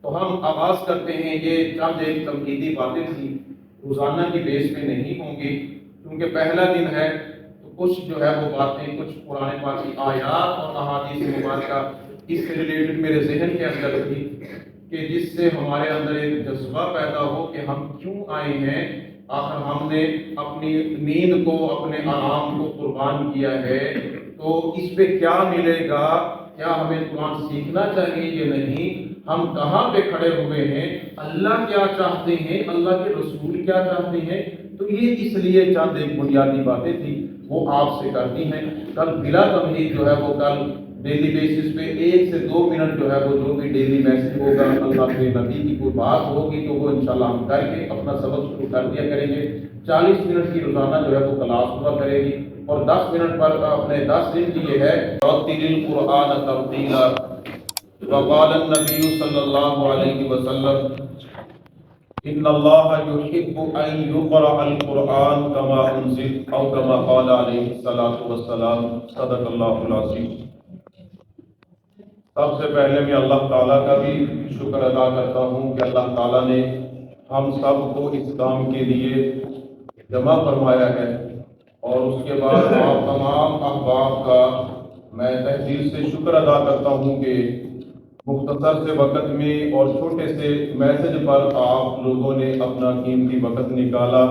تو ہم آغاز کرتے ہیں۔ یہ چند ایک تمہیدی باتیں تھیں، روزانہ کی بیس پہ نہیں ہوں گی کیونکہ پہلا دن ہے، تو کچھ جو ہے وہ باتیں، کچھ قرآن پاک کی آیات اور احادیث مبارکہ اس سے ریلیٹڈ میرے ذہن کے اندر تھی کہ جس سے ہمارے اندر ایک جذبہ پیدا ہو کہ ہم کیوں آئے ہیں۔ آخر ہم نے اپنی نیند کو، اپنے آرام کو قربان کیا ہے، تو اس پہ کیا ملے گا؟ کیا ہمیں قرآن سیکھنا چاہیے یا نہیں؟ ہم کہاں پہ کھڑے ہوئے ہیں؟ اللہ کیا چاہتے ہیں؟ اللہ کے رسول کیا چاہتے ہیں؟ تو یہ اس لیے چند ایک بنیادی باتیں تھیں، وہ آپ سے کرتی ہیں۔ کل بلا تمہید جو ہے وہ کل ڈیلی بیسس پہ 1 سے 2 منٹ جو ہے وہ جو بھی ڈیلی میسج ہوگا، اللہ کے نبی کی کوئی بات ہوگی تو وہ انشاءاللہ ہم کر کے اپنا سبق شروع کر دیا کریں گے۔ 40 منٹ کی روزانہ جو ہے وہ کلاس ہوا کرے گی، اور 10 منٹ پر اپنے 10 دن کی یہ ہے رتل القرآن ترتیلا۔ وقال النبی صلی اللہ علیہ وسلم ان اللہ یحب ان یقرأ القرآن کما انزل او کما قال علیہ الصلوۃ والسلام، صدق اللہ العظیم۔ سب سے پہلے میں اللہ تعالیٰ کا بھی شکر ادا کرتا ہوں کہ اللہ تعالیٰ نے ہم سب کو اس کام کے لیے جمع فرمایا ہے، اور اس کے بعد آپ تمام احباب کا میں تہ دل سے شکر ادا کرتا ہوں کہ مختصر سے وقت میں اور چھوٹے سے میسج پر آپ لوگوں نے اپنا قیمتی وقت نکالا،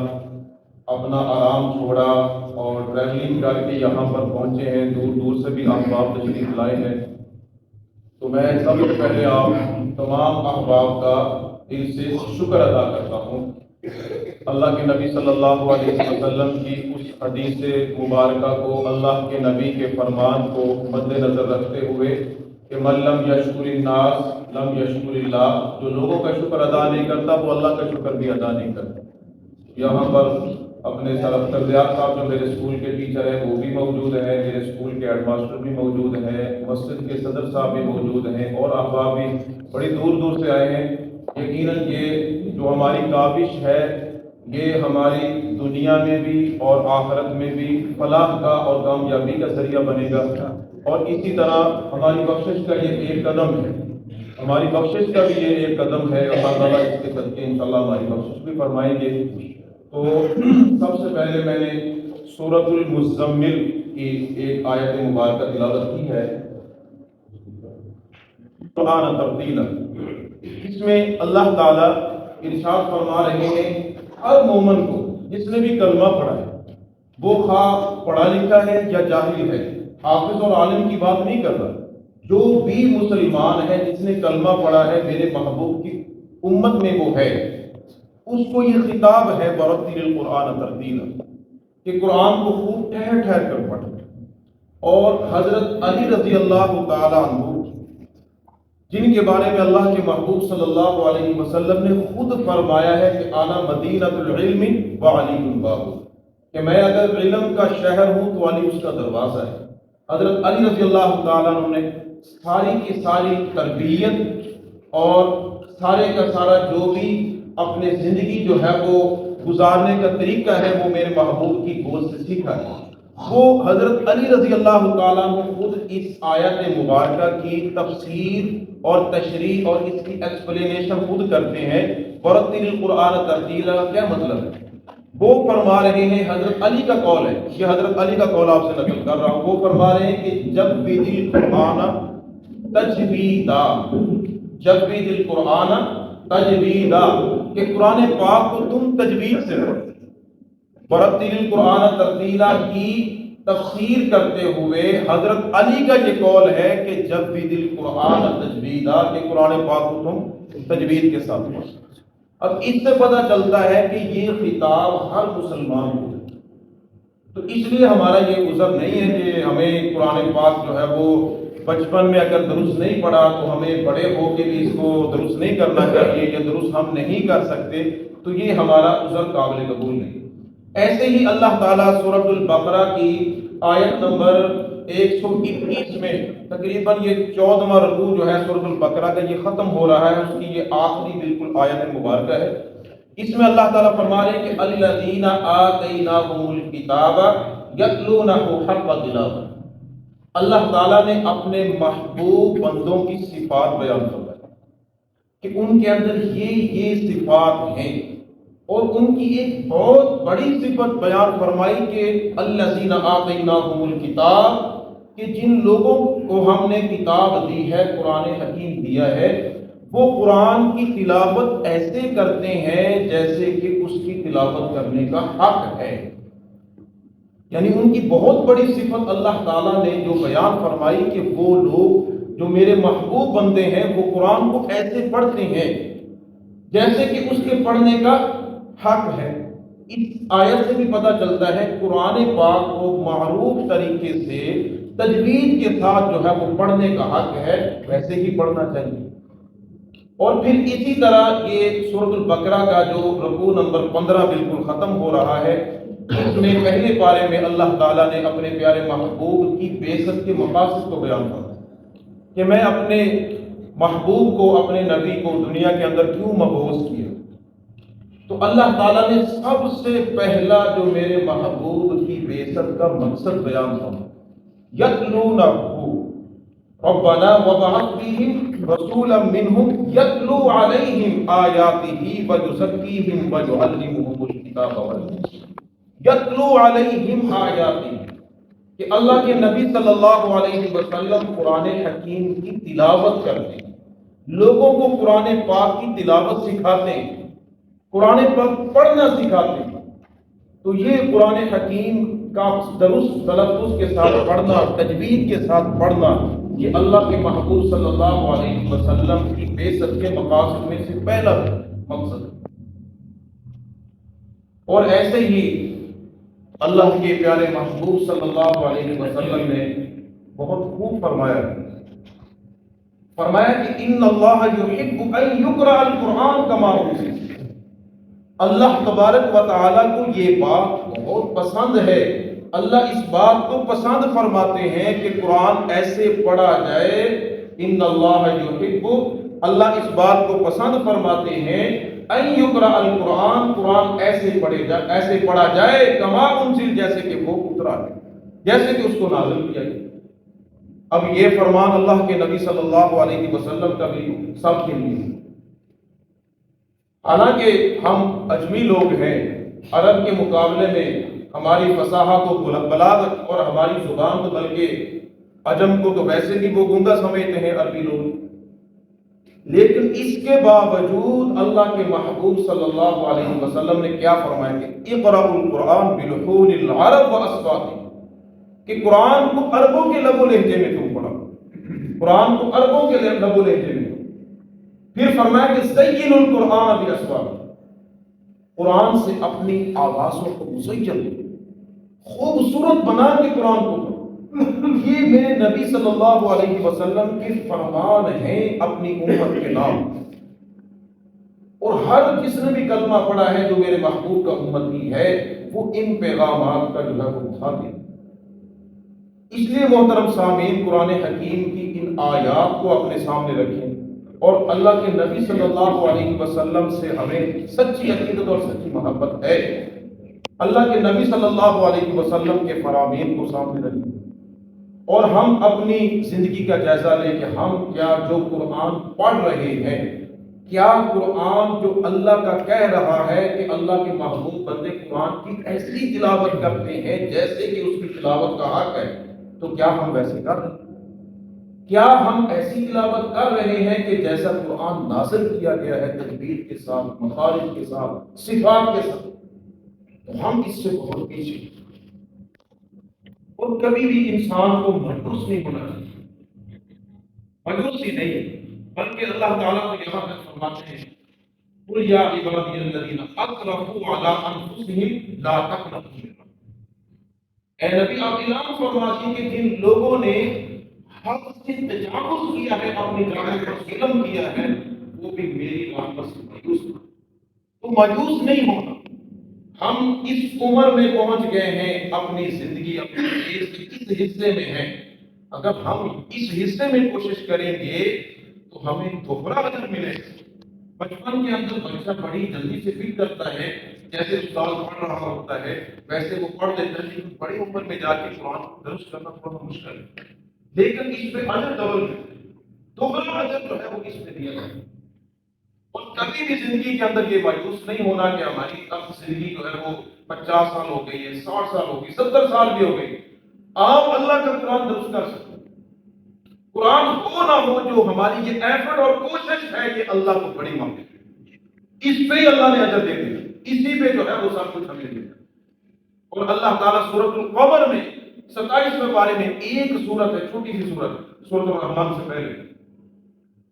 اپنا آرام چھوڑا اور ٹریولنگ کر کے یہاں پر پہنچے ہیں، دور دور سے بھی احباب تشریف لائے ہیں۔ تو میں سب سے پہلے آپ تمام احباب کا دل سے شکر ادا کرتا ہوں۔ اللہ کے نبی صلی اللہ علیہ وسلم کی اس حدیث مبارکہ کو، اللہ کے نبی کے فرمان کو مد نظر رکھتے ہوئے کہ من لم یشکر الناس لم یشکر اللہ، جو لوگوں کا شکر ادا نہیں کرتا وہ اللہ کا شکر بھی ادا نہیں کرتا۔ یہاں پر اپنے سر اختر زیاد صاحب جو میرے اسکول کے ٹیچر ہیں وہ بھی موجود ہیں، میرے اسکول کے ہیڈ ماسٹر بھی موجود ہیں، مسجد کے صدر صاحب بھی موجود ہیں، اور احباب بھی بڑی دور دور سے آئے ہیں۔ یقیناً یہ جو ہماری کاوش ہے یہ ہماری دنیا میں بھی اور آخرت میں بھی فلاح کا اور کامیابی کا ذریعہ بنے گا، اور اسی طرح ہماری بخشش کا یہ ایک قدم ہے، ہماری بخشش کا بھی یہ ایک قدم ہے۔ اللہ تعالیٰ اس کے صدقے انشاءاللہ ہماری بخشش بھی فرمائیں گے۔ تو سب سے پہلے میں نے سورۃ المزمل کی ایک آیت مبارکہ تلاوت کی ہے، قرآن ترتیلا۔ اس میں اللہ تعالیٰ ارشاد فرما رہے ہیں ہر مومن کو جس نے بھی کلمہ پڑھا ہے، وہ خواہ پڑھا لکھا ہے یا جاہل ہے، حافظ اور عالم کی بات نہیں کر رہا، جو بھی مسلمان ہے جس نے کلمہ پڑھا ہے میرے محبوب کی امت میں وہ ہے، اس کو یہ خطاب ہے ورتل القرآن ترتیلا، کہ قرآن کو خوب ٹھہر ٹھہر کر پڑھ۔ اور حضرت علی رضی اللہ تعالیٰ عنہ جن کے بارے میں اللہ کے محبوب صلی اللہ علیہ وسلم نے خود فرمایا ہے کہ انا مدینۃ العلم وعلی الباب، کہ میں اگر علم کا شہر ہوں تو علی اس کا دروازہ ہے۔ حضرت علی رضی اللہ تعالیٰ عنہ نے ساری کی ساری تربیت اور سارے کا سارا جو بھی اپنے زندگی جو ہے وہ گزارنے کا طریقہ ہے وہ میرے محبوب کی گود سے سیکھا ہے۔ وہ حضرت علی رضی اللہ تعالیٰ عنہ خود اس آیت مبارکہ کی تفسیر اور تشریح اور اس کی ایکسپلینیشن خود کرتے ہیں۔ ورتل القرآن ترتیلا کیا مطلب ہے؟ وہ فرما رہے ہیں، حضرت علی کا قول ہے، یہ حضرت علی کا قول آپ سے نقل کر رہا ہوں، وہ فرما رہے ہیں کہ جب بھی دل قرآن تجویدا، جب بھی دل قرآن تجویدا، کہ قرآن پاک کو تم تجوید سے پڑھو۔ ورتل القرآن ترتیلا کی تفسیر کرتے ہوئے حضرت علی کا یہ قول ہے کہ جب بھی دل قرآن تجویدا، کہ قرآن پاک کو تم تجوید کے ساتھ پڑھو۔ اب اس سے پتہ چلتا ہے کہ یہ خطاب ہر مسلمان کو ہے، تو اس لیے ہمارا یہ عذر نہیں ہے کہ ہمیں قرآن پاک جو ہے وہ بچپن میں اگر درست نہیں پڑھا تو ہمیں بڑے ہو کے بھی اس کو درست نہیں کرنا چاہیے یا درست ہم نہیں کر سکتے، تو یہ ہمارا عذر قابل قبول نہیں۔ ایسے ہی اللہ تعالیٰ سورۃ البقرہ کی آیت نمبر 121 میں تقریباً یہ 14واں رکوع جو ہے سورۃ البقرہ کا یہ ختم ہو رہا ہے، اس کی یہ آخری بالکل آیت مبارکہ ہے۔ اس میں اللہ تعالیٰ فرما رہے ہیں کہ الذین آتیناہم الکتاب یتلونہ حق تلاوتہ، اللہ تعالیٰ نے اپنے محبوب بندوں کی صفات بیان فرمائی کہ ان کے اندر یہ صفات ہیں، اور ان کی ایک بہت بڑی صفت بیان فرمائی کہ الذین آتیناہم الکتاب، کہ جن لوگوں کو ہم نے کتاب دی ہے، قرآن حکیم دیا ہے، وہ قرآن کی تلاوت ایسے کرتے ہیں جیسے کہ اس کی تلاوت کرنے کا حق ہے۔ یعنی ان کی بہت بڑی صفت اللہ تعالیٰ نے جو بیان فرمائی کہ وہ لوگ جو میرے محبوب بندے ہیں وہ قرآن کو ایسے پڑھتے ہیں جیسے کہ اس کے پڑھنے کا حق ہے۔ اس آیت سے بھی پتہ چلتا ہے قرآن پاک کو معروف طریقے سے تجوید کے ساتھ جو ہے وہ پڑھنے کا حق ہے، ویسے ہی پڑھنا چاہیے۔ اور پھر اسی طرح یہ سورۃ البقرہ کا جو رکوع نمبر 15 بالکل ختم ہو رہا ہے، اس میں پہلے پارے میں اللہ تعالیٰ نے اپنے پیارے محبوب کی بعثت کے مقاصد کو بیان کیا کہ میں اپنے محبوب کو، اپنے نبی کو دنیا کے اندر کیوں مبعوث کیا۔ تو اللہ تعالیٰ نے سب سے پہلا جو میرے محبوب کی بعثت کا مقصد بیان فرمایا، یتلونہ ربنا وبعث فیہم رسولا منہم یتلو علیہم آیاتہ ویزکیہم ویعلمہم الکتاب والحکمہ۔ یتلو علیہم آیاتہ، کہ اللہ کے نبی صلی اللہ علیہ وسلم قرآن حکیم کی تلاوت کرتے ہیں، لوگوں کو قرآن پاک کی تلاوت سکھاتے ہیں، قرآن پاک پڑھنا سکھاتے ہیں۔ تو یہ قرآن حکیم کا درست تلفظ کے ساتھ پڑھنا، تجوید کے ساتھ پڑھنا، یہ اللہ کے محبوب صلی اللہ علیہ وسلم کی بعثت کے مقاصد میں سے پہلا مقصد ہے۔ اور ایسے ہی اللہ کے پیارے محبوب صلی اللہ علیہ وسلم نے بہت خوب فرمایا کہ ان اللہ یحب ان یقرأ القرآن کما انزل۔ اللہ تبارک و تعالیٰ کو یہ بات بہت پسند ہے، اللہ اس بات کو پسند فرماتے ہیں کہ قرآن ایسے پڑھا جائے۔ ان اللہ یحب، اللہ اس بات کو پسند فرماتے ہیں ان یقرأ القرآن، قرآن ایسے پڑھا جائے کما انزل، جیسے کہ وہ اترا ہے، جیسے کہ اس کو نازل کیا گیا۔ اب یہ فرمان اللہ کے نبی صلی اللہ علیہ وسلم کا بھی سب کے لیے، حالانکہ ہم اجمی لوگ ہیں، عرب کے مقابلے میں ہماری فصاحت و بلاغت اور ہماری زبان تو بلکہ عجم کو تو ویسے بھی وہ گنگا سمجھتے ہیں عربی لوگ، لیکن اس کے باوجود اللہ کے محبوب صلی اللہ علیہ وسلم نے کیا فرمایا کہ اقرأوا القرآن بلحون العرب واصواتہ، کہ قرآن کو عربوں کے لب و لہجے میں تم پڑھو، قرآن کو عربوں کے لب و لہجے میں۔ پھر فرمایا کہ زینوا القرآن باصواتہ، قرآن سے اپنی آوازوں کو مزین، خوبصورت بنا کے قرآن کو پڑھو۔ یہ میرے نبی صلی اللہ علیہ وسلم کے فرمان ہیں اپنی امت کے نام، اور ہر جس نے بھی کلمہ پڑھا ہے جو میرے محبوب کا امتی ہے، وہ ان پیغامات کا جو ہے وہ اٹھاتے ہیں۔ اس لیے محترم سامعین، قرآن حکیم کی ان آیات کو اپنے سامنے رکھیں، اور اللہ کے نبی صلی اللہ علیہ وسلم سے ہمیں سچی عقیدت اور سچی محبت ہے۔ اللہ کے نبی صلی اللہ علیہ وسلم کے فرامین کو سامنے رکھیں، اور ہم اپنی زندگی کا جائزہ لیں کہ ہم کیا جو قرآن پڑھ رہے ہیں، کیا قرآن جو اللہ کا کہہ رہا ہے کہ اللہ کے محبوب بندے قرآن کی ایسی تلاوت کرتے ہیں جیسے کہ اس کی تلاوت کا حق ہے، تو کیا ہم ویسے کر رہے ہیں؟ کیا ہم ایسی تلاوت کر رہے ہیں کہ جیسا قرآن نازل کیا گیا ہے، تجوید کے ساتھ، مخارج کے ساتھ، صفات کے ساتھ؟ تو ہم اس سے بہت پیچھے ہیں۔ اور کبھی بھی انسان کو مایوس نہیں ہونا چاہیے، مایوسی نہیں، بلکہ اللہ تعالیٰ کو یہاں تک فرماتے ہیں قل یا عبادی الذین اسرفوا علی انفسہم لا تقنطوا من رحمۃ اللہ۔ اے نبی، آپ اعلان فرمائیے کہ جن لوگوں نے حد سے تجاوز کیا ہے، اپنی جان پر ظلم کیا ہے، وہ بھی میری رحمت سے مایوس نہ ہوں۔ تو مایوس نہیں ہونا۔ ہم اس عمر میں پہنچ گئے ہیں، اپنی زندگی اپنے دیش کے اس حصے میں ہیں، اگر ہم اس حصے میں کوشش کریں گے تو ہمیں دوہرا اجر ملے گا۔ بچپن کے اندر بچہ بڑی جلدی سے فکر کرتا ہے، جیسے استاد پڑھ رہا ہوتا ہے ویسے وہ پڑھ لیتا ہے، لیکن بڑی عمر میں جا کے قرآن درست کرنا تھوڑا مشکل ہے، لیکن اس پہ اجر ڈبل ہے، دوہرا اجر جو ہے وہ اس پہ دیا جائے۔ کبھی بھی زندگی کے اندر یہ مایوس نہیں ہونا کہ ہماری اب زندگی جو ہے وہ 50 سال ہو گئی ہے، 60 سال ہو گئی، 70 سال بھی ہو گئی، آپ اللہ کا قرآن درست کر سکتے ہیں۔ قرآن ہو نہ ہو، جو ہماری یہ ایفرٹ اور کوشش ہے، یہ اللہ کو بڑی مانگے، اس پہ ہی اللہ نے اجر دے دیا، اسی پہ جو ہے وہ سب کچھ ہمیں دے دیا۔ اور اللہ تعالیٰ سورۃ القمر میں 27ویں پارے میں ایک سورت ہے، چھوٹی سی سورت، سورۃ الرحمن سے پہلے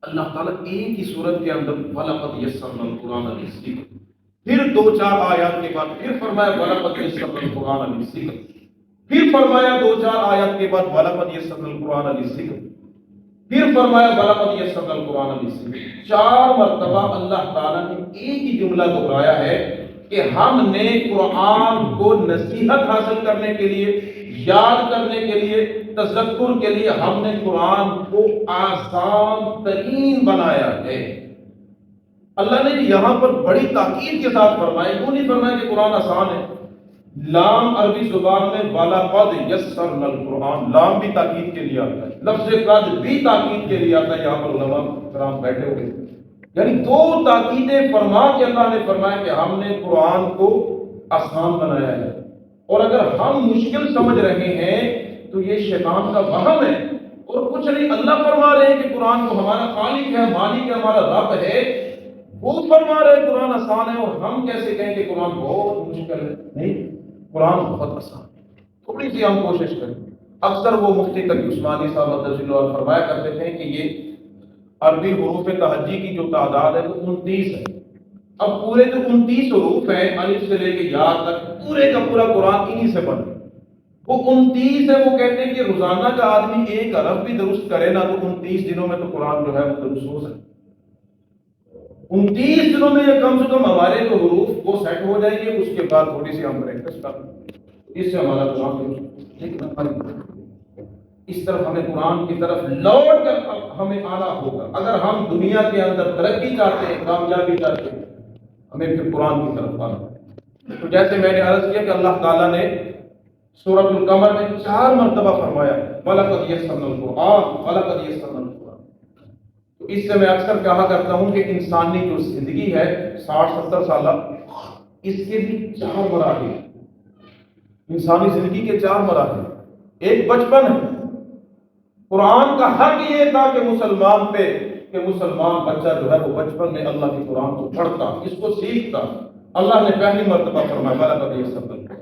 اللہ تعالیٰ ایک ہی سورت کے اندر وَلَقَدْ يَسَّرْنَا الْقُرْآنَ لِلذِّكْرِ، پھر 2-4 آیات کے بعد پھر فرمایا وَلَقَدْ يَسَّرْنَا الْقُرْآنَ لِلذِّكْرِ، پھر فرمایا 2-4 آیات کے بعد وَلَقَدْ يَسَّرْنَا الْقُرْآنَ لِلذِّكْرِ، پھر فرمایا وَلَقَدْ يَسَّرْنَا الْقُرْآنَ لِلذِّكْرِ۔ 4 مرتبہ اللہ تعالیٰ نے ایک ہی جملہ دہرایا ہے کہ ہم نے قرآن کو نصیحت حاصل کرنے کے لیے، یاد کرنے کے لیے، تذکر کے لیے ہم نے قرآن کو آسان ترین بنایا ہے۔ اللہ نے یہاں پر بڑی تاکید کے ساتھ فرمایا، کیوں نہیں فرمایا کہ قرآن آسان ہے؟ لام عربی زبان میں وَلَقَدْ يَسَّرْنَا الْقُرْآنَ، لام بھی تاکید کے لیے آتا ہے، لفظ قد بھی تاکید کے لیے آتا ہے۔ یہاں پر علماء کرام بیٹھے ہوئے، یعنی 2 تاکیدیں فرما کے اللہ نے فرمایا کہ ہم نے قرآن کو آسان بنایا ہے۔ اور اگر ہم مشکل سمجھ رہے ہیں تو یہ شیطان کا وہم ہے، اور کچھ نہیں۔ اللہ فرما رہے ہیں کہ قرآن کو ہمارا خالق ہے، مالک ہے، ہمارا رب ہے، وہ فرما رہے ہیں قرآن آسان ہے، اور ہم کیسے کہیں کہ قرآن بہت مشکل ہے؟ نہیں، قرآن بہت آسان ہے، تھوڑی سی ہم کوشش کریں۔ اکثر وہ مفتی تقی عثمانی صاحب مدثر اللہ فرمایا کرتے تھے کہ یہ عربی حروف تہجی کی جو تعداد ہے وہ 29 ہے۔ اب پورے جو 29 حروف ہیں الف سے لے کے یا تک، پورے کا پورا قرآن انہی سے بنا، وہ 29 ہے۔ وہ کہتے ہیں کہ روزانہ کا آدمی ایک حرف بھی درست کرے نا تو 29 دنوں میں تو قرآن جو ہے وہ درست ہو سکتا ہے۔ 29 دنوں میں یہ کم سے کم ہمارے جو حروف وہ سیٹ ہو جائیں گے، اس کے بعد تھوڑی سی ہم پریکٹس کر لیں، اس سے ہمارا قرآن درست۔ اس طرف ہمیں قرآن کی طرف لوٹ کر ہمیں آنا ہوگا۔ اگر ہم دنیا کے اندر ترقی چاہتے ہیں، کامیابی چاہتے ہیں، ہمیں پھر قرآن کی طرف آنا ہے۔ تو جیسے میں نے عرض کیا کہ اللہ تعالیٰ نے سورۃ القمر میں 4 مرتبہ فرمایا وَلَقَدْ يَسَّرْنَا الْقُرْآنَ وَلَقَدْ يَسَّرْنَا الْقُرْآنَ۔ تو اس سے میں اکثر کہا کرتا ہوں کہ انسانی جو زندگی ہے 60-70 سالہ، اس کے بھی 4 مراحل، انسانی زندگی کے 4 مراحل۔ ایک بچپن ہے، قرآن کا حق یہ تھا کہ مسلمان پہ کہ مسلمان بچہ جو ہے وہ بچپن میں اللہ کے قرآن کو پڑھتا، اس کو سیکھتا۔ اللہ نے پہلی مرتبہ فرمایا وَلَقَدْ يَسَّرْنَا الْقُرْآنَ۔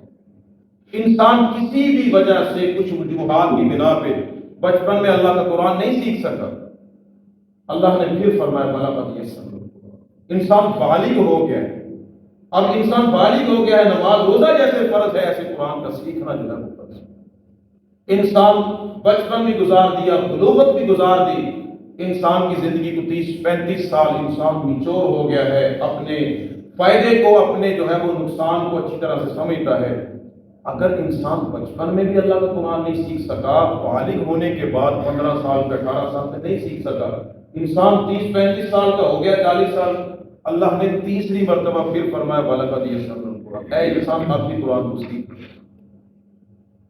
انسان کسی بھی وجہ سے کچھ وجوہات کی بنا پہ بچپن میں اللہ کا قرآن نہیں سیکھ سکا، اللہ نے پھر فرمایا وَلَقَدْ يَسَّرْنَا الْقُرْآنَ۔ انسان بالغ ہو گیا ہے، اب انسان بالغ ہو گیا ہے، نماز روزہ جیسے فرض ہے ایسے قرآن کا سیکھنا جو ہے وہ فرض ہے۔ انسان بچپن بھی گزار دیا، بلوغت بھی گزار دی، انسان کی زندگی کو 30-35 سال انسان میچور ہو گیا ہے، اپنے فائدے کو، اپنے جو ہے وہ نقصان کو اچھی طرح سے سمجھتا ہے۔ اگر انسان بچپن میں بھی اللہ کا قرآن نہیں سیکھ سکا، بالغ ہونے کے بعد 15 سال پہ 18 سال پہ نہیں سیکھ سکا، انسان 30-35 سال کا ہو گیا، 40 سال، اللہ نے تیسری مرتبہ پھر فرمایا وَلَقَدْ يَسَّرْنَا الْقُرْآنَ، اے انسان آپ بھی قرآن کو سیکھ۔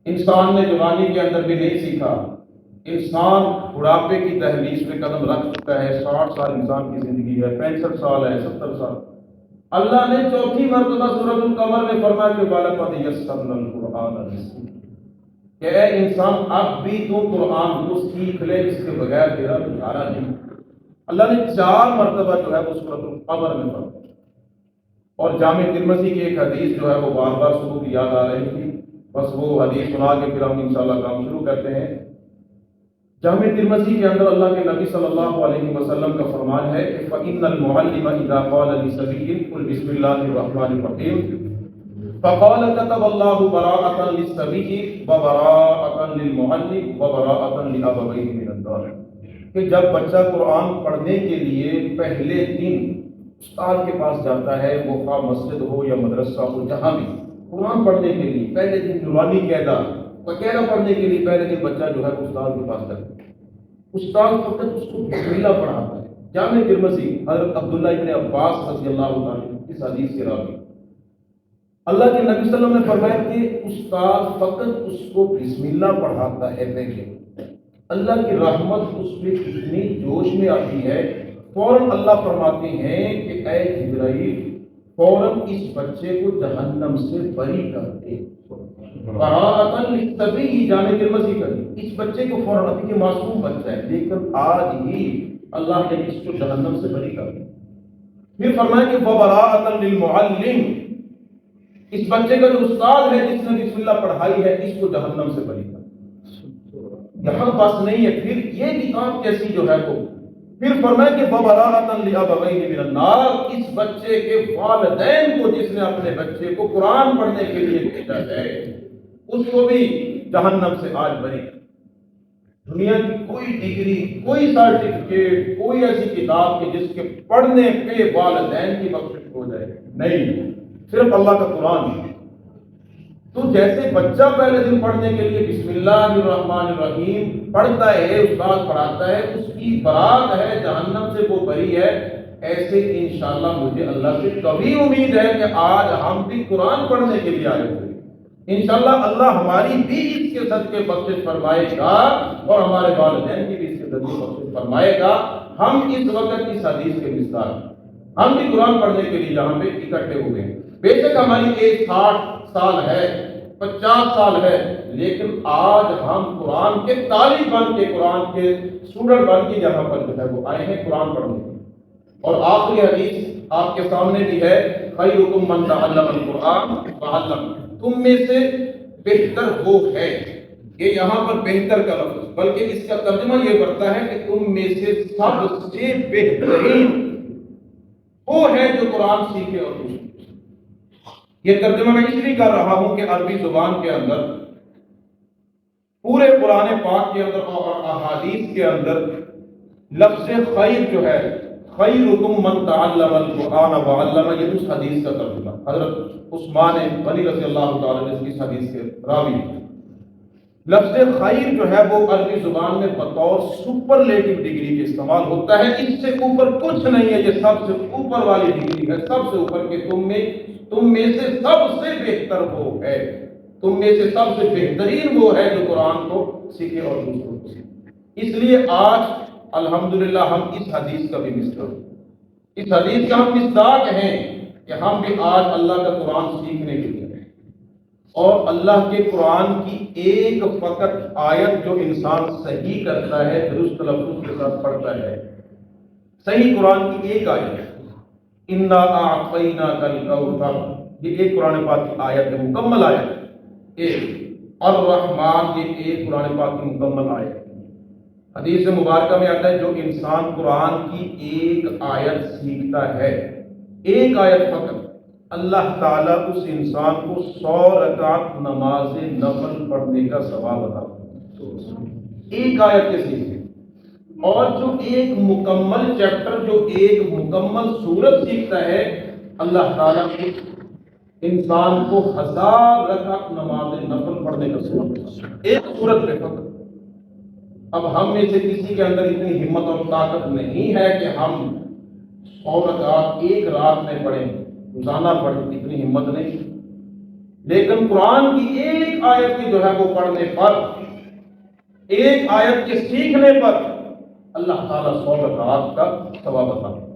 انسان نے جوانی کے اندر بھی نہیں سیکھا، انسان بڑھاپے کی دہلیز پہ قدم رکھ چکا ہے، 60 سال انسان کی زندگی ہے، 65 سال ہے، 70 سال۔ اللہ نے چوتھی مرتبہ سورۃ القمر میں فرمایا کہ وَلَقَدْ يَسَّرْنَا الْقُرْآنَ لِلذِّكْرِ، کہ اے انسان اب بھی تو قرآن کو سیکھ لے، اس کے بغیر تیرا گزارا نہیں۔ اللہ نے 4 مرتبہ جو ہے وہ سورۃ القمر میں فرمایا۔ اور جامع ترمذی کی ایک حدیث جو ہے وہ بار بار صبح کی یاد آ رہی تھی، بس وہ حدیث سنا کے پھر ہم انشاءاللہ کام شروع کرتے ہیں۔ جامع ترمذی کے اندر اللہ کے نبی صلی اللہ علیہ وسلم کا فرمان ہے کہ فَإِنَّ الْمُعَلِّمَ إِذَا قَالَ لِصَبِيٍّ قُلْ بِسْمِ اللَّهِ الرَّحْمَنِ الرَّحِيمِ فَقَالَ كَتَبَ اللَّهُ بَرَاءَةً لِلصَّبِيِّ وَبَرَاءَةً لِلْمُعَلِّمِ وَبَرَاءَةً لِأَبَوَيْهِ مِنَ النَّارِ، کہ جب بچہ قرآن پڑھنے کے لیے پہلے دن استاد کے پاس جاتا ہے، وہ خواہ مسجد ہو یا مدرسہ ہو، جہاں بھی قرآن پڑھنے کے لیے پہلے دن نورانی قاعدہ وغیرہ پڑھنے کے لیے پہلے دن بچہ جو ہے استاد کے پاس جاتا ہے، استاد فقط اس کو بسم اللہ پڑھاتا ہے۔ جامع ترمذی حضرت عبداللہ ابن عباس رضی اللہ عنہ اس حدیث کے راوی، اللہ کے نبی صلی اللہ علیہ وسلم نے فرمایا کہ استاد فقط اس کو بسم اللہ پڑھاتا ہے پہلے، اللہ کی رحمت اس میں اتنی جوش میں آتی ہے، فوراً اللہ فرماتے ہیں کہ اے جبرائیل فوراً اس بچے کو جہنم سے بری کر دے۔ براءۃ للصبی جامع ترمذی کا، اس بچے کو فوراً، ابھی کہ معصوم بچہ ہے لیکن آج ہی اللہ نے اس کو جہنم سے بری کر دیا۔ پھر فرمایا کہ وبراءۃ للمعلم، اس بچے کا جو استاد ہے جس نے بسم اللہ پڑھائی ہے اس کو جہنم سے بری کر۔ یہاں بس نہیں ہے، پھر یہ کتاب کیسی جو ہے وہ، پھر فرمایا کہ وبراءۃ لأبویہ من النار، اس بچے کے والدین کو جس نے اپنے بچے کو قرآن پڑھنے کے لیے بھیجا ہے اس کو بھی جہنم سے آج بری کر۔ دنیا کی کوئی ڈگری، کوئی سرٹیفکیٹ، کوئی ایسی کتاب کہ جس کے پڑھنے پہ والدین کی بخشش ہو جائے نہیں، صرف اللہ کا قرآن۔ تو جیسے بچہ پہلے دن پڑھنے کے لیے بسم اللہ الرحمن الرحیم پڑھتا ہے، استاد پڑھاتا ہے، اس کی برات ہے جہنم سے وہ بری ہے، ایسے انشاءاللہ مجھے اللہ سے کبھی امید ہے کہ آج ہم بھی قرآن پڑھنے کے لیے آئے ہوئے، انشاءاللہ اللہ ہماری بھی اس کے صدقے بخشش فرمائے گا اور ہمارے والدین کی بھی اس کے ذریعے بخشش فرمائے گا۔ ہم اس وقت اس حدیث کے مثال ہم بھی قرآن پڑھنے کے لیے یہاں پہ اکٹھے ہوئے ہیں، بے شک ہماری ایج 60 سال ہے، 50 سال ہے، لیکن آج ہم قرآن کے طالب بن کے، قرآن کے اسٹوڈنٹ بن کے یہاں پر جو ہے وہ آئے ہیں قرآن پڑھنے کے۔ اور آخری حدیث آپ کے سامنے بھی ہے، خیرکم من تعلم القرآن وعلم، تم میں سے بہتر وہ ہے، یہ یہاں پر بہتر کا لفظ بلکہ اس کا ترجمہ یہ بنتا ہے کہ تم میں سے سب سے بہترین وہ ہے جو قرآن سیکھے اور دوسرے۔ یہ ترجمہ میں اس لیے کر رہا ہوں کہ عربی زبان کے اندر پورے قرآن پاک کے اندر اور احادیث کے اندر لفظ خیر جو ہے، خیرکم من تعلم القرآن وعلم، یہ اس حدیث کا ترجمہ حضرت عثمان غنی رضی اللہ تعالیٰ نے اس حدیث کے راوی۔ لفظ خیر جو ہے وہ عربی زبان میں بطور سپرلیٹو ڈگری کے استعمال ہوتا ہے، اس سے اوپر کچھ نہیں ہے، یہ سب سے اوپر والی ڈگری ہے، سب سے اوپر کہ تم میں سے سب سے بہتر وہ ہے، تم میں سے سب سے بہترین وہ ہے جو قرآن کو سیکھے اور دوسروں کو سیکھے۔ اس لیے آج الحمدللہ ہم اس حدیث کا بھی مصداق، اس حدیث کا ہم مصداق ہیں کہ ہم بھی آج اللہ کا قرآن سیکھنے کے لیے ہیں، اور اللہ کے قرآن کی ایک فقط آیت جو انسان صحیح کرتا ہے، درست تلفظ کے ساتھ پڑھتا ہے، صحیح قرآن کی ایک آیت، اِنَّا أَعْطَيْنَاكَ الْكَوْثَرَ، یہ ایک قرآن پاک کی آیت ہے، مکمل آیت ایک، الرحمن یہ ایک قرآن پاک کی مکمل آیت۔ حدیث مبارکہ میں آتا ہے جو انسان قرآن کی ایک آیت سیکھتا ہے، ایک آیت فقط، اللہ تعالیٰ اس انسان کو 100 رکعت نماز نفل پڑھنے کا ثواب عطا کرتا ہے، ایک آیت کے سیکھے۔ اور جو ایک مکمل چیپٹر، جو ایک مکمل سورت سیکھتا ہے، اللہ تعالیٰ اس انسان کو 1000 رکعت نماز نفل پڑھنے کا ثواب دیتا ہے، ایک سورت میں فقط۔ اب ہم میں سے کسی کے اندر اتنی ہمت اور طاقت نہیں ہے کہ ہم 100 رکعت ایک رات میں پڑھیں، روزانہ پڑھیں، اتنی ہمت نہیں، لیکن قرآن کی ایک آیت کی جو ہے وہ پڑھنے پر، ایک آیت کے سیکھنے پر اللہ تعالیٰ 100 رکعات کا ثواب عطا کرتا ہے۔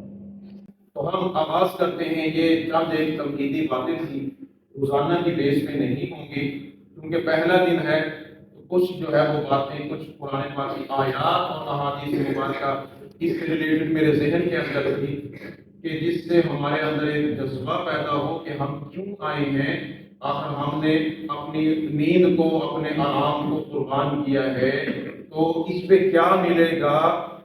تو ہم آغاز کرتے ہیں، یہ چند ایک تمہیدی باتیں تھیں، روزانہ کی بیس پہ نہیں ہوں گی کیونکہ پہلا دن ہے، کچھ جو ہے وہ باتیں، کچھ قرآن پاک کی آیات اور احادیث مبارکہ اس سے ریلیٹڈ میرے ذہن کے اندر تھی کہ جس سے ہمارے اندر ایک جذبہ پیدا ہو کہ ہم کیوں آئے ہیں، آخر ہم نے اپنی نیند کو، اپنے آرام کو قربان کیا ہے، تو اس پہ کیا ملے گا،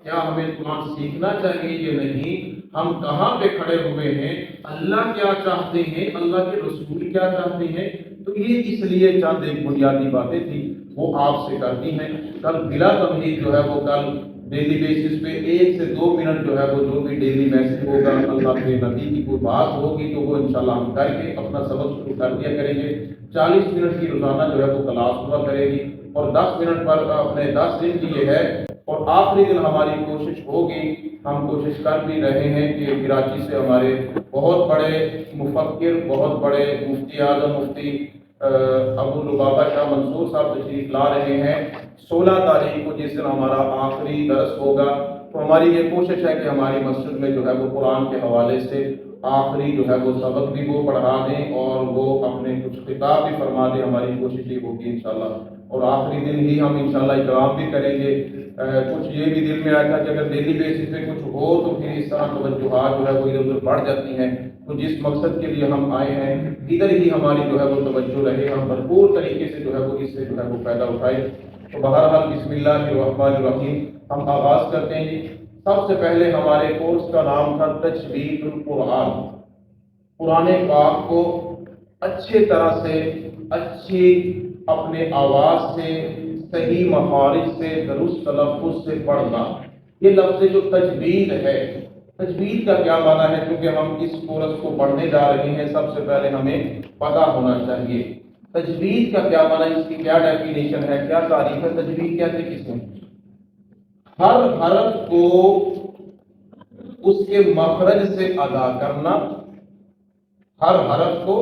کیا ہمیں قرآن سیکھنا چاہیے یا نہیں، ہم کہاں پہ کھڑے ہوئے ہیں، اللہ کیا چاہتے ہیں، اللہ کے رسول کیا چاہتے ہیں۔ تو یہ اس لیے چند ایک بنیادی باتیں تھی، وہ آپ سے کرتی ہیں۔ کل بلا تمہید جو ہے وہ کل ڈیلی بیسس پہ 1 سے 2 منٹ جو ہے وہ جو بھی ڈیلی میسج ہوگا، اللہ کے نبی کی کوئی بات ہوگی تو وہ انشاءاللہ ہم کر کے اپنا سبق شروع کر دیا کریں گے۔ 40 منٹ کی روزانہ جو ہے وہ کلاس ہوا کرے گی، اور 10 منٹ پر اپنے 10 دن کی یہ ہے، اور آخری دن ہماری کوشش ہوگی، ہم کوشش کر بھی رہے ہیں کہ کراچی سے ہمارے بہت بڑے مفکر، بہت بڑے مفتی اعظم مفتی ابو لبابہ شاہ منصور صاحب تشریف لا رہے ہیں 16 تاریخ کو، جس دن ہمارا آخری درس ہوگا۔ تو ہماری یہ کوشش ہے کہ ہماری مسجد میں جو ہے وہ قرآن کے حوالے سے آخری جو ہے وہ سبق بھی وہ پڑھا دیں اور وہ اپنے کچھ خطاب بھی فرما دیں. ہماری کوشش یہ ہوگی انشاءاللہ. اور آخری دن ہی ہم انشاءاللہ اکرام بھی کریں گے. کچھ یہ بھی دل میں آیا تھا کہ اگر ڈیلی بیسس پہ کچھ ہو تو پھر اس طرح توجہات جو ہے وہ ادھر ادھر بڑھ جاتی ہیں. تو جس مقصد کے لیے ہم آئے ہیں ادھر ہی ہماری جو ہے وہ توجہ رہے, ہم بھرپور طریقے سے جو ہے وہ اس سے جو ہے وہ فائدہ اٹھائے. تو بہرحال بسم اللہ الرحمن الرحیم ہم آغاز کرتے ہیں جی. سب سے پہلے ہمارے کورس کا نام تھا تجوید القرآن. قرآن پاک کو اچھے طرح سے اچھی اپنے آواز سے صحیح مخارج سے درست تلفظ سے پڑھنا. یہ لفظ جو تجوید ہے, تجوید کا کیا معنی ہے؟ کیونکہ ہم اس کورس کو پڑھنے جا رہے ہیں سب سے پہلے ہمیں پتہ ہونا چاہیے تجوید کا کیا معنی, اس کی کیا ڈیفینیشن ہے, کیا تعریف ہے. تجوید کہتے کس میں؟ ہر حرف کو اس کے مخرج سے ادا کرنا, ہر حرف کو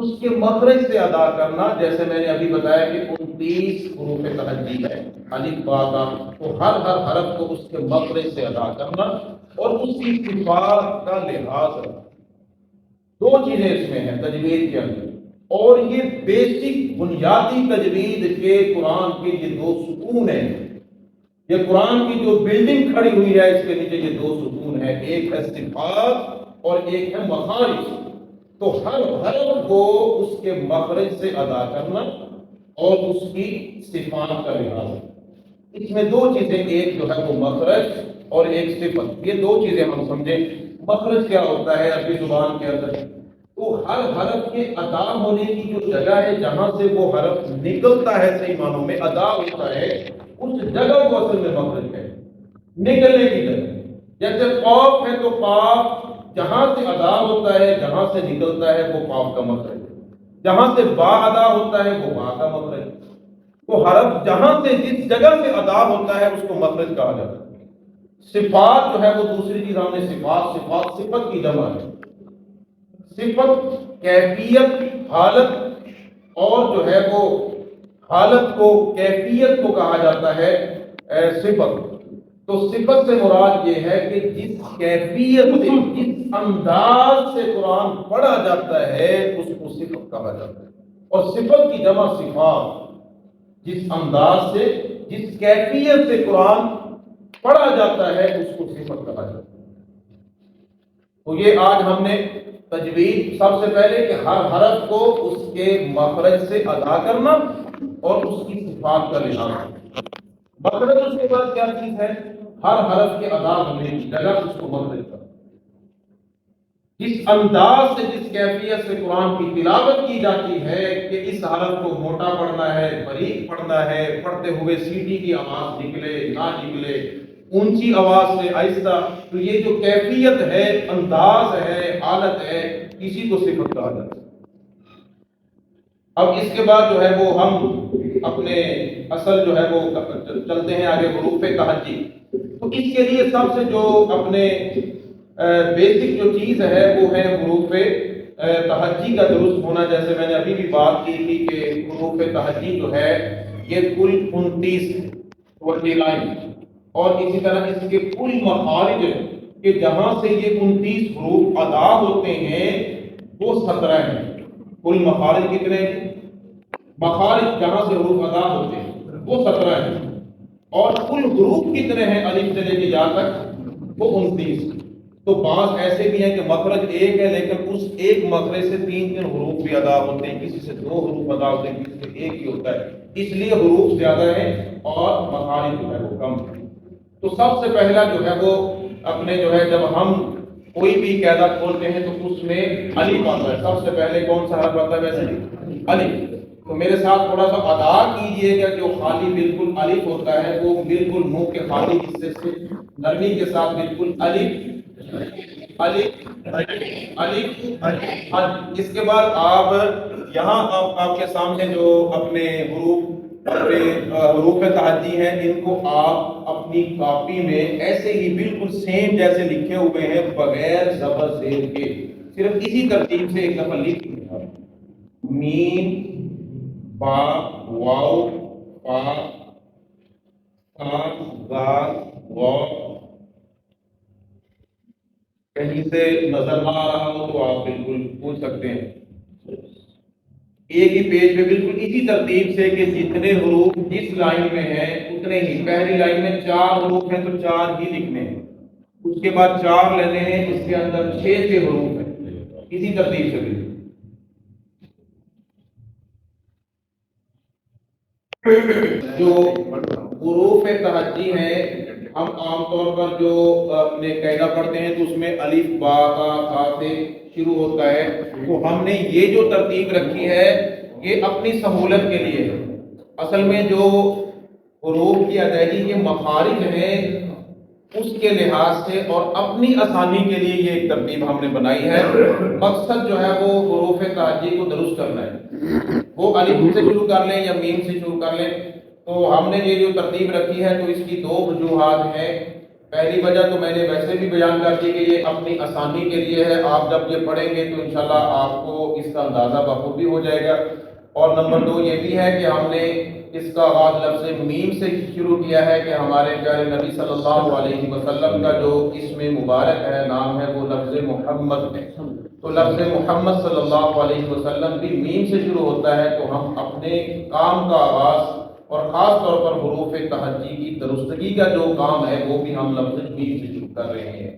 اس کے مخرج سے ادا کرنا. جیسے میں نے ابھی بتایا کہ 29 حروف تہجی ہے الف با تا, تو ہر حرف کو اس کے مخرج سے ادا کرنا اور اس کی صفات کا لحاظ رکھنا. دو چیزیں اس میں ہیں تجوید کے اندر, اور یہ بیسک بنیادی تجوید کے قرآن کے یہ دو ستون ہیں. یہ قرآن کی جو بلڈنگ کھڑی ہوئی ہے اس کے نیچے یہ دو ستون ہیں, ایک ہے صفات اور ایک ہے مخارج. تو ہر حرف کو اس کے مخرج سے ادا کرنا اور اس کی صفات کا لحاظ. اس میں دو چیزیں, ایک جو ہے وہ مخرج اور ایک صفت. یہ دو چیزیں ہم سمجھیں. مخرج کیا ہوتا ہے عربی زبان کے اندر؟ تو ہر حرف کے ادا ہونے کی جو جگہ ہے جہاں سے وہ حرف نکلتا ہے, صحیح معنوں میں ادا ہوتا ہے, اس جگہ کو اصل میں مخرج ہے, نکلنے کی جگہ. جیسے قاف ہے تو قاف جہاں سے ادا ہوتا ہے, جہاں سے نکلتا ہے وہ قاف کا مخرج ہے. جہاں سے با ادا ہوتا ہے وہ با کا مخرج ہے. تو حرف جہاں سے جس جگہ سے ادا ہوتا ہے اس کو مخرج کہا جاتا ہے. صفات جو ہے وہ دوسری چیز ہم نے صفات صفت کی جمع ہے. صفت کیفیت, حالت, اور جو ہے وہ حالت کو کیفیت کو کہا جاتا ہے صفت. تو صفت سے مراد یہ ہے کہ جس کیفیت سے, جس انداز سے قرآن پڑھا جاتا ہے اس کو صفت کہا جاتا ہے. اور صفت کی جمع صفات, جس انداز سے جس کیفیت سے قرآن پڑھا جاتا ہے اس کو صفت کہا جاتا ہے. تو یہ آج ہم نے تجوید سب سے پہلے کہ ہر حرف کو اس کے مخرج سے ادا کرنا اور اس کی صفات کا لحاظ. مخرج اس کے بعد کیا چیز ہے؟ ہر حرف کے ادا ہونے کی جگہ اس کو مخرج کرنا. جس انداز سے جس کیفیت سے قرآن کی تلاوت کی جاتی ہے کہ اس حرف کو موٹا پڑھنا ہے, باریک پڑھنا ہے, پڑھتے ہوئے سیٹی کی آواز نکلے نہ نکلے, اونچی آواز سے آہستہ, تو یہ جو کیفیت ہے, انداز ہے, حالت ہے, اسی کو صفت کہا جاتا ہے. اب اس کے بعد جو ہے وہ ہم اپنے اصل جو ہے وہ چلتے ہیں آگے حروف تہجی. تو اس کے لیے سب سے جو اپنے بیسک جو چیز ہے وہ ہے حروف تہجی کا درست ہونا. جیسے میں نے ابھی بھی بات کی تھی کہ حروف تہجی جو ہے یہ کل 29 اور اسی طرح اس کے کل مخارج کہ جہاں سے یہ 29 حروف ادا ہوتے ہیں وہ 17 ہیں. کل مخارج کتنے ہیں؟ مخارج جہاں سے حروف ادا ہوتے ہیں وہ 17 ہیں. اور کل حروف کتنے ہیں الف سے لے کے یا تک؟ وہ 29. تو بعض ایسے بھی ہیں کہ مخرج ایک ہے لیکن اس ایک مخرج سے 3 حروف بھی ادا ہوتے ہیں, کسی سے 2 حروف ادا ہوتے ہیں, کسی سے ایک ہی ہوتا ہے. اس لیے حروف زیادہ ہیں اور مخارج جو ہے وہ کم ہے. تو سب سے پہلا جو ہے وہ اپنے جو ہے جب ہم کوئی بھی قاعدہ کھولتے ہیں تو اس میں الف آتا ہے. سب سے پہلے کون سا حرف آتا ہے ویسے؟ الف. تو میرے ساتھ تھوڑا سا ادا کیجئے گا, جو خالی بالکل الف ہوتا ہے وہ بالکل منہ کے خالی حصے سے نرمی کے ساتھ بالکل الف الف الف. اس کے بعد آپ یہاں آپ کے سامنے جو اپنے حروف تہجی ہیں ان کو آپ اپنی کاپی میں ایسے ہی بالکل سیم جیسے لکھے ہوئے ہیں بغیر زبر زیر کے, صرف اسی ترتیب سے ایک دفعہ لکھ لیں. میم, با, واو, فا, تا, زال, واو, کہیں سے نظر نہ آ رہا ہو تو آپ بالکل پوچھ سکتے ہیں۔ ایک ہی پیج پہ بالکل اسی ترتیب سے کہ جتنے حروف جس لائن میں ہیں اتنے ہی، پہلی لائن میں 4 حروف ہیں تو 4 ہی لکھنے ہیں، اس کے بعد 4 لینے ہیں، اس کے اندر 6 حروف ہیں، اسی ترتیب سے بھی۔ جو حروف تہجی ہیں، ہم عام طور پر جو اپنے قاعدہ پڑھتے ہیں تو اس میں الف با تا تھا سے شروع ہوتا ہے، تو ہم نے یہ جو ترتیب رکھی ہے یہ اپنی سہولت کے لیے ہے۔ اصل میں جو حروف کی ادائیگی کے مخارج ہیں اس کے لحاظ سے اور اپنی آسانی کے لیے یہ ایک ترتیب ہم نے بنائی ہے۔ مقصد جو ہے وہ حروف تہجی کو درست کرنا ہے، وہ الف سے شروع کر لیں یا میم سے شروع کر لیں۔ تو ہم نے یہ جو ترتیب رکھی ہے تو اس کی 2 وجوہات ہیں۔ پہلی وجہ تو میں نے ویسے بھی بیان کر دی کہ یہ اپنی آسانی کے لیے ہے، آپ جب یہ پڑھیں گے تو انشاءاللہ آپ کو اس کا اندازہ بخوبی ہو جائے گا۔ اور نمبر 2 یہ بھی ہے کہ ہم نے اس کا آغاز لفظ میم سے شروع کیا ہے کہ ہمارے پیارے نبی صلی اللہ علیہ وسلم کا جو اسم مبارک ہے، نام ہے، وہ لفظ محمد ہے، تو لفظ محمد صلی اللہ علیہ وسلم بھی میم سے شروع ہوتا ہے، تو ہم اپنے کام کا آغاز اور خاص طور پر حروف تہجی کی درستگی کا جو کام ہے وہ بھی ہم لفظ میم سے شروع کر رہے ہیں۔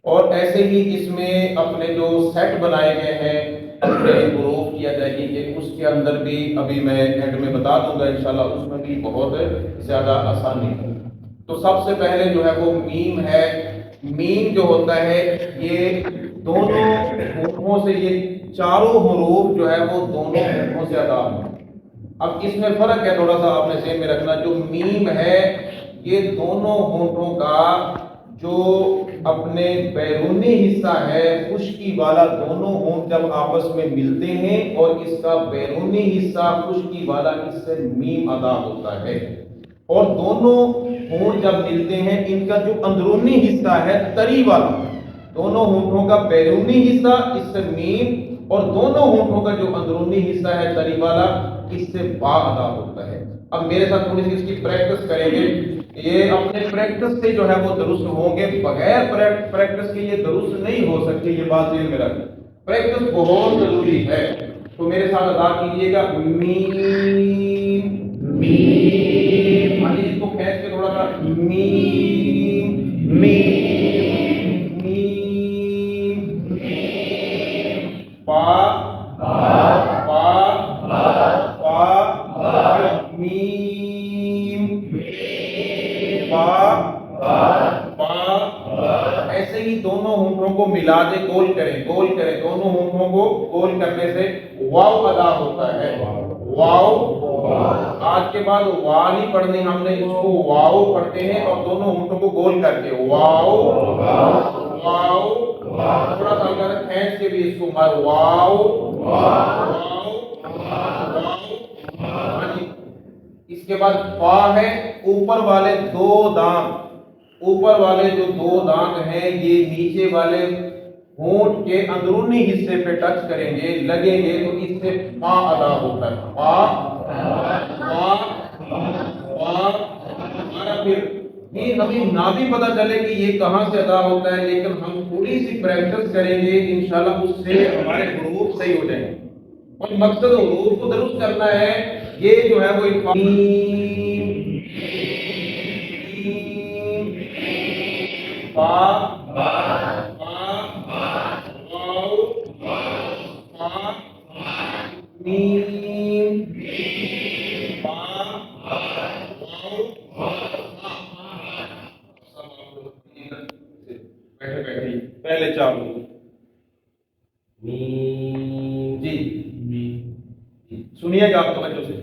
اور ایسے ہی اس میں اپنے جو سیٹ بنائے گئے ہیں حروف کی ادائیگی کے، اس کے اندر بھی ابھی میں اینڈ میں بتا دوں گا انشاءاللہ، اس میں بھی بہت زیادہ آسانی ہے۔ تو سب سے پہلے جو ہے وہ میم ہے۔ میم جو ہوتا ہے یہ دونوں حروفوں سے، یہ چاروں حروف جو ہے وہ دونوں حروفوں سے ادا ہیں۔ اب اس میں فرق ہے، تھوڑا سا آپ نے ذہن میں رکھنا، جو میم ہے یہ دونوں ہونٹوں کا جو اپنے بیرونی حصہ ہے، خشکی والا، دونوں ہونٹ جب آپس میں ملتے ہیں اور اس کا بیرونی حصہ خشکی والا، اس سے میم ادا ہوتا ہے۔ اور دونوں ہونٹ جب ملتے ہیں، ان کا جو اندرونی حصہ ہے تری والا، دونوں ہونٹوں کا بیرونی حصہ اس سے میم، اور دونوں ہونٹوں کا جو اندرونی حصہ ہے تری والا، اس سے با ادا ہوتا ہے۔ اب میرے ساتھ تھوڑی سی اس کی پریکٹس کریں گے، یہ اپنے پریکٹس سے جو ہے وہ درست ہوں گے، بغیر پریکٹس کے یہ درست نہیں ہو سکتے، یہ بات ذہن میں رکھیں، پریکٹس بہت ضروری ہے۔ تو میرے ساتھ ادا کیجئے گا، میم میم، اس کو کھینچ کے تھوڑا سا، میم میم میم، پا میم پا، ایسے ہی دونوں ہونٹوں کو ملا دے، گول کریں دونوں ہونٹوں کو گول کرنے سے واو ادا ہوتا ہے، واو۔ آج کے بعد وا نہیں پڑھنی ہم نے، اس کو واو پڑھتے ہیں، اور دونوں ہونٹوں کو گول کر کے واو واو، تھوڑا سا اگر کھینچ کے بھی اس کو واو واو۔ اس کے بعد فا ہے، اوپر والے 2 دانت، اوپر والے جو 2 دانت ہیں یہ نیچے والے ہونٹ کے اندرونی حصے پہ ٹچ کریں گے، لگیں گے، تو اس سے فا ادا ہوتا ہے، فا فا فا۔ ہمارا پھر یہ ہمیں نہ بھی پتا چلے کہ یہ کہاں سے ادا ہوتا ہے، لیکن ہم تھوڑی سی پریکٹس کریں گے انشاءاللہ، اس سے ہمارے حروف صحیح ہو جائیں گے۔ اور مقصد حروف کو درست کرنا ہے، یہ جو ہے وہ پہلے 4 جی سنیے گا آپ توجہ سے،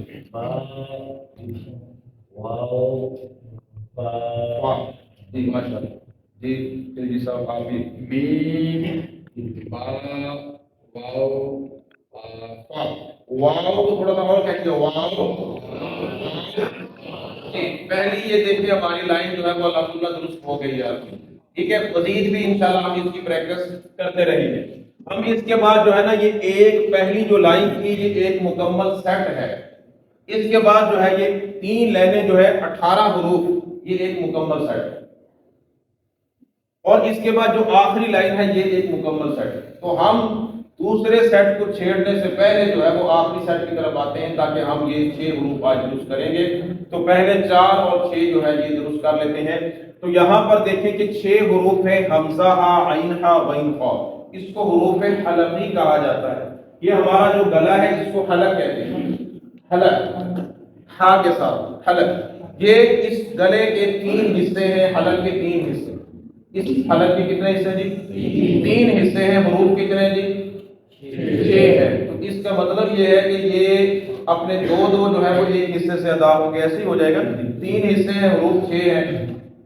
جی ماشاء اللہ، جی صاحب آپ بھی، میم با واو فا، واو کو تھوڑا سا اور کہتے ہیں، واو۔ پہلی یہ دیکھیں ہماری لائن جو ہے وہ الحمدللہ درست ہو گئی ہے، ٹھیک ہے۔ مزید بھی انشاءاللہ ہم اس کی پریکٹس کرتے رہیں گے۔ ہم اس کے بعد جو ہے نا، یہ ایک پہلی جو لائن تھی یہ ایک مکمل سیٹ ہے، اس کے بعد جو ہے یہ 3 لائنیں جو ہے 18 حروف، یہ ایک مکمل سیٹ ہے۔ اور اس کے بعد جو آخری لائن ہے یہ ایک مکمل سیٹ ہے۔ تو ہم دوسرے سیٹ کو چھیڑنے سے پہلے جو ہے وہ آخری سیٹ کی طرف آتے ہیں تاکہ ہم یہ 6 حروف آج درست کریں گے۔ تو پہلے 4 اور 6 جو ہے یہ درست کر لیتے ہیں۔ تو یہاں پر دیکھیں کہ 6 حروف ہیں، حمزہ ہا، عین ہا، غین خا۔ اس کو حروف حلقی کہا جاتا ہے۔ یہ ہمارا جو گلا ہے اس کو حلق کہتے ہیں، حلق، ہا کے ساتھ حلق۔ یہ اس گلے کے 3 حصے ہیں، حلق کے 3 حصے۔ اس حلق کے کتنے حصے جی؟ 3 حصے ہیں۔ حروف کتنے جی؟ 6 ہے۔ تو اس کا مطلب یہ ہے کہ یہ اپنے دو جو ہے وہ ایک حصے سے ادا ہو گیا، ایسے ہی ہو جائے گا۔ 3 حصے ہیں، حروف 6 ہیں۔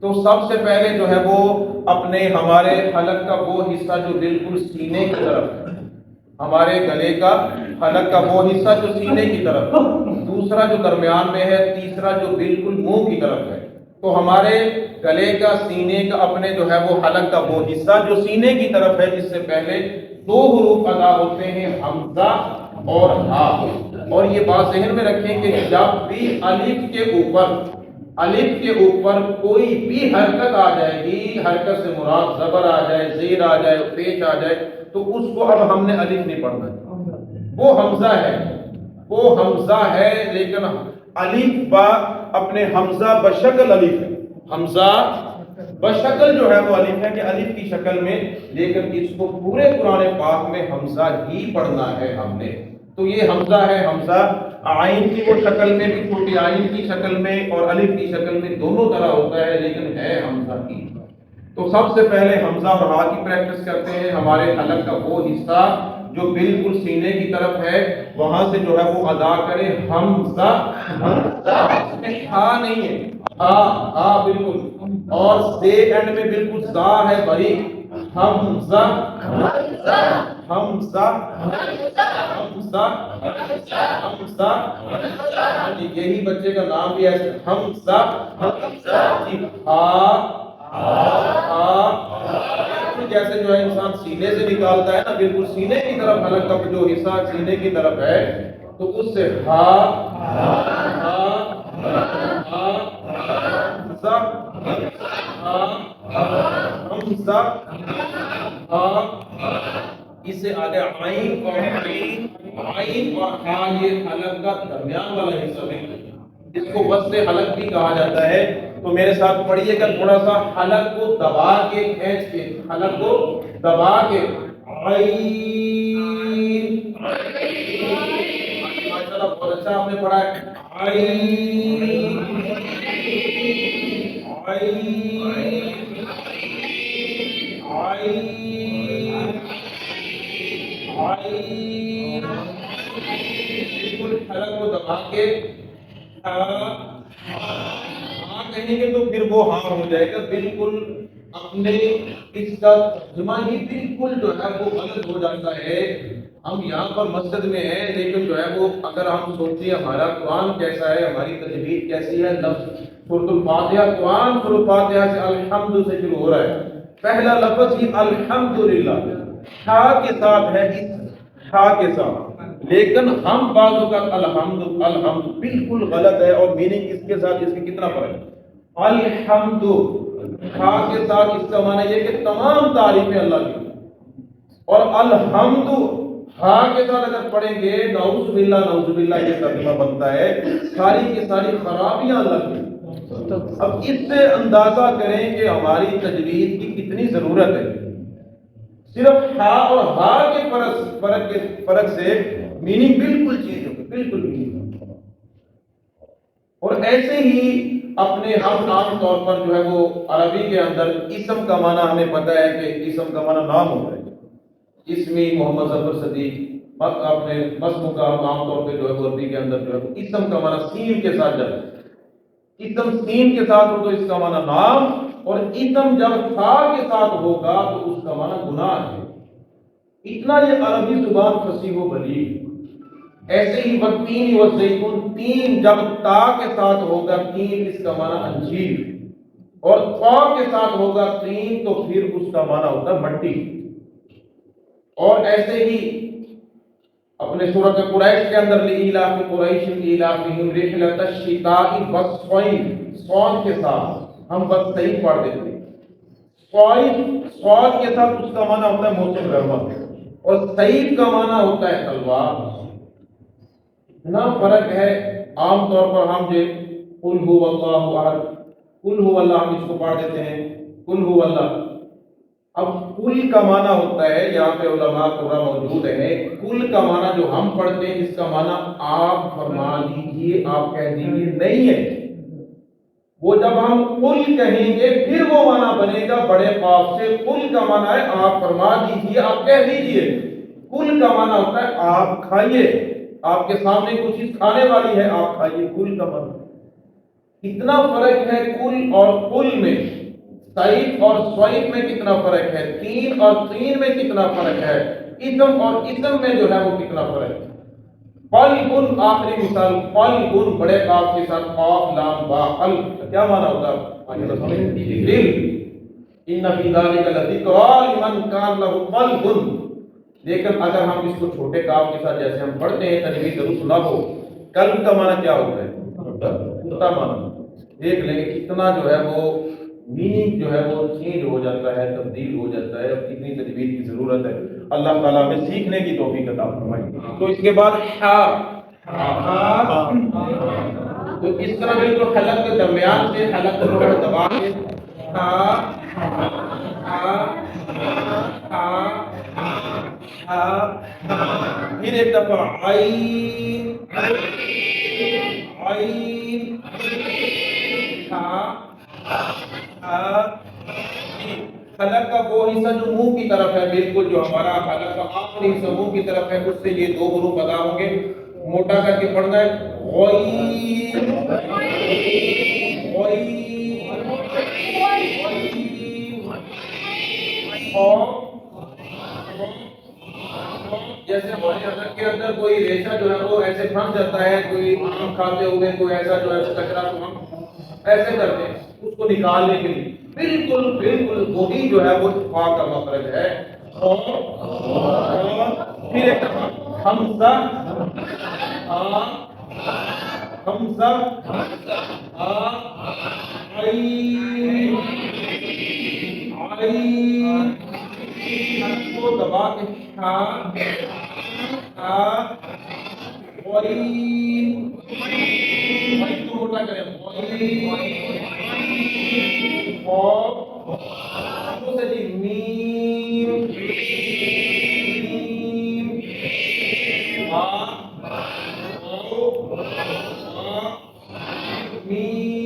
تو سب سے پہلے جو ہے وہ اپنے ہمارے حلق کا وہ حصہ جو بالکل سینے کی طرف ہے، ہمارے گلے کا حلق کا وہ حصہ جو سینے کی طرف ہے، دوسرا جو درمیان میں ہے، تیسرا جو بالکل منہ کی طرف ہے۔ تو ہمارے گلے کا، سینے کا، اپنے جو ہے وہ حلق کا وہ حصہ جو سینے کی طرف ہے، اس سے پہلے 2 حروف ادا ہوتے ہیں، حمزہ اور ہا۔ اور یہ بات ذہن میں رکھیں کہ جب بھی الف کے اوپر کوئی بھی حرکت آ جائے گی، حرکت سے مراد زبر آ جائے، زیر آ جائے، پیش آ جائے، تو اس کو اب ہم نے الف نہیں پڑھنا ہے، وہ حمزہ ہے، وہ حمزہ ہے۔ لیکن الف با اپنے حمزہ بشکل الف ہے، حمزہ بشکل جو ہے وہ الف ہے کہ الف کی شکل میں، لیکن اس کو پورے قرآن پاک میں حمزہ ہی پڑھنا ہے ہم نے۔ تو یہ حمزہ ہے، حمزہ عین کی وہ شکل میں بھی، چھوٹی عین کی شکل میں اور الف کی شکل میں، دونوں طرح ہوتا ہے، لیکن ہے حمزہ کی۔ تو سب سے پہلے حمزہ اور ہا کی پریکٹس کرتے ہیں۔ ہمارے حلق کا وہ حصہ جو بالکل سینے کی طرف ہے، وہاں سے جو ہے وہ ادا کریں حمزہ، ہا نہیں ہے، ہا بالکل، اور سے اینڈ میں بالکل زا ہے باریک، حمزہ، حمزہ، حمزہ، حمزہ، یہی بچے کا نام بھی ایسے حمزہ، جیسے جو ہے انسان سینے سے نکالتا ہے نا، بالکل سینے کی طرف حلق کا جو حصہ سینے کی طرف ہے، تو اس سے ہا، حمزہ، اس سے آگے عین اور عین، عین اور ہا یہ حلق کا درمیان والا حصہ ہے، جس کو وسط حلق بھی کہا جاتا ہے۔ تو میرے ساتھ پڑھیے گا، تھوڑا سا حلق کو دبا کے، کھینچ کے، حلق کو دبا کے، عین، ماشاءاللہ بہت اچھا آپ نے پڑھا ہے، عین، عین، عین، بالکل حلق کو دبا کے ہاں کہیں گے تو پھر وہ ہاں ہو جائے گا، بالکل اپنے اس کا ترجمہ ہی بالکل جو ہے وہ غلط ہو جاتا ہے۔ ہم یہاں پر مسجد میں ہیں، لیکن جو ہے وہ اگر ہم سوچیں ہمارا قرآن کیسا ہے، ہماری تجوید کیسی ہے، لفظ سورۃ الفاتحہ، قرآن سورۃ الفاتحہ سے الحمد سے شروع ہو رہا ہے، پہلا لفظ ہی الحمدللہ ہا کے ساتھ ہے، اس ہا کے ساتھ، لیکن ہم بعض اوقات الحمد بالکل غلط ہے، اور میننگ اس کے ساتھ اس کے کتنا فرق ہے۔ الحمد ہا کے ساتھ اس کا معنی یہ کہ تمام تعریفیں اللہ کی، اور الحمد ہا کے ساتھ اگر پڑھیں گے نعوذ باللہ، نعوذ باللہ یہ ترجمہ بنتا ہے، ساری کی ساری خرابیاں اللہ کی۔ اب اس سے اندازہ کریں کہ ہماری تجوید کی کتنی ضرورت ہے۔ صرف ہا اور ہا کے فرق سے میننگ بالکل چینج ہوگی، بالکل میننگ۔ اور ایسے ہی اپنے ہم عام طور پر جو ہے وہ عربی کے اندر اسم کا معنی ہمیں پتہ ہے کہ اسم کا معنی نام ہوتا ہے، اسمی محمد ظفر صدیق، اپنے مسم کا عام طور پہ جو ہے وہ عربی کے اندر جو ہے وہ اسم کا معنی سین کے ساتھ جب اسم سین کے ساتھ ہو تو اس کا معنی نام، اور اسم جب تھا کے ساتھ ہوگا تو اس کا معنی گناہ ہے۔ اتنا یہ عربی زبان فصیح و بلیغ۔ ایسے ہی والتین والزیتون، تین جب تا کے ساتھ ہوگا، تین اس کا معنی انجیر، اور طا کے ساتھ ہوگا تین تو پھر اس کا معنی ہوتا ہے مٹی۔ اور ایسے ہی اپنے سورۃ قریش کے اندر لإیلاف قریش ایلافہم رحلۃ الشتاء والصیف، صاد کے ساتھ ہم بس صحیح پڑھ دیتے ہیں، سواد کے ساتھ اس کا معنی ہوتا ہے موسم گرما، اور سعید کا معنی ہوتا ہے تلوار۔ اتنا فرق ہے۔ عام طور پر ہم جو قل هو اللہ احد، قل هو اللہ، ہم اس کو پڑھ دیتے ہیں قل هو اللہ۔ اب کل کا معنی ہوتا ہے، یہاں پہ علماء قرآن موجود ہے، کل کا معنی جو ہم پڑھتے ہیں اس کا معنی آپ فرما دیجئے، آپ کہہ دیجئے نہیں ہے۔ وہ جب ہم کل کہیں گے پھر وہ معنی بنے گا بڑے قاف سے۔ کل کا معنی ہے آپ فرما دیجئے، آپ کہہ دیجئے۔ کل کا معنی ہوتا ہے آپ کھائیے، آپ کے سامنے کچھ چیز کھانے والی ہے، آپ کھائیے، کل کا معنی۔ کتنا فرق ہے کل اور کل میں، سعید اور سوئید میں کتنا فرق ہے، تین اور تین میں کتنا فرق ہے، اسم اور اسم میں جو ہے وہ کتنا فرق ہے۔ قلب، آخری مثال، قلب بڑے قاف کے ساتھ، قاف لام با، قلب کیا معنی ہوتا ہے؟ دل۔ ان فی ذلک لذکریٰ لمن کان لہ قلب۔ لیکن اگر ہم اس کو چھوٹے قاف کے ساتھ جیسے ہم پڑھتے ہیں تجوید درست نہ ہو، قلب کا معنی کیا ہوتا ہے؟ ٹوٹا معنی۔ دیکھ لیں کہ کتنا جو ہے وہ میننگ جو ہے وہ چینج ہو جاتا ہے، تبدیل ہو جاتا ہے، اور کتنی تجوید کی ضرورت ہے۔ اللہ تعالیٰ ہمیں سیکھنے کی توفیق عطا فرمائے۔ تو اس کے بعد تو اس طرح بالکل حلق کے درمیان سے، حلق کو تھوڑا دبا کے، پھر ایک دفعہ عین، عین، حلق کا وہ حصہ جو منہ کی طرف ہے، بالکل جو ہمارا حلق کا آخری حصہ منہ کی طرف ہے، اس سے یہ دو حروف ادا ہوں گے۔ موٹا کر کے پڑھنا ہے، غین، غین، جیسے ہمارے حلق کے اندر کوئی ریشہ جو ہے وہ ایسے پھنس جاتا ہے، کوئی آم کھاتے ہوئے کوئی ایسا جو ہے کچرا تو ہم ایسے کرتے ہیں اس کو نکالنے کے لیے، بالکل بالکل وہی جو ہے وہ فا کا مخرج ہے۔ پھر ایک دفعہ حمزہ، حمزہ، عین، عین، کو دبا کے غین، غین کو موٹا کریں، غین، میم، میم، میم،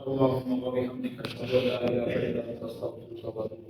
اللهم وبحمدك اشهد ان لا اله الا انت استغفرك واتوب اليك۔